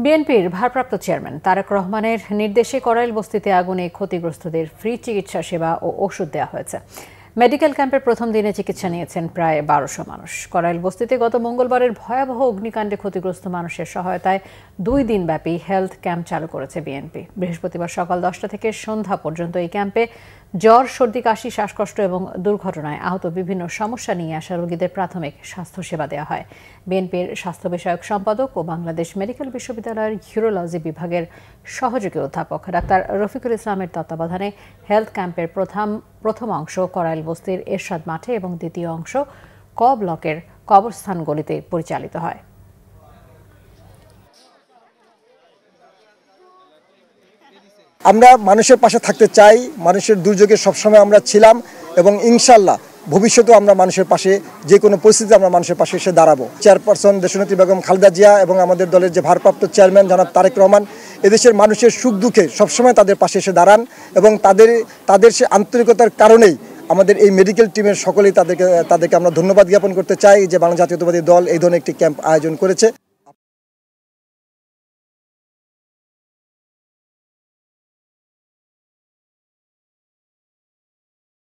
বিএনপির ভারপ্রাপ্ত চেয়ারম্যান তারেক রহমানের নির্দেশে করাইল বস্তিতে আগুনে ক্ষতিগ্রস্তদের ফ্রি চিকিৎসা সেবা ও ওষুধ দেওয়া হয়েছে। মেডিকেল ক্যাম্পের প্রথম দিনে চিকিৎসা নিয়েছেন প্রায় ১২০০ মানুষ। করাইল বস্তিতে গত মঙ্গলবারের ভয়াবহ অগ্নিকাণ্ডে ক্ষতিগ্রস্ত মানুষের সহায়তায় ২ দিনব্যাপী হেলথ ক্যাম্প চালু করেছে বিএনপি। বৃহস্পতিবার সকাল ১০টা থেকে সন্ধ্যা পর্যন্ত এই ক্যাম্পে জ্বর, সর্দি, কাশি, শ্বাসকষ্ট এবং দুর্ঘটনায় আহত বিভিন্ন সমস্যা নিয়ে আসা রোগীদের প্রাথমিক স্বাস্থ্যসেবা দেওয়া হয়। বিএনপির স্বাস্থ্য বিষয়ক সম্পাদক ও বাংলাদেশ মেডিকেল বিশ্ববিদ্যালয়ের ইউরোলজি বিভাগের সহযোগী অধ্যাপক ডাক্তার রফিকুল ইসলামের তত্ত্বাবধানে হেলথ ক্যাম্পের প্রথম অংশ করাইল বস্তির এরশাদ মাঠে এবং দ্বিতীয় অংশ ক ব্লকের কবরস্থান গলিতে পরিচালিত হয়। আমরা মানুষের পাশে থাকতে চাই, মানুষের দুর্যোগে সবসময় আমরা ছিলাম এবং ইনশাল্লাহ ভবিষ্যতেও আমরা মানুষের পাশে যে কোনো পরিস্থিতিতে আমরা মানুষের পাশে এসে দাঁড়াবো। চেয়ারপারসন দেশনেত্রী বেগম খালেদা জিয়া এবং আমাদের দলের যে ভারপ্রাপ্ত চেয়ারম্যান জনাব তারেক রহমান এদেশের মানুষের সুখ দুঃখে সবসময় তাদের পাশে এসে দাঁড়ান এবং তাদের সে আন্তরিকতার কারণেই আমাদের এই মেডিকেল টিমের সকলেই তাদেরকে আমরা ধন্যবাদ জ্ঞাপন করতে চাই যে বাংলা জাতীয়তাবাদী দল এই ধরনের একটি ক্যাম্প আয়োজন করেছে।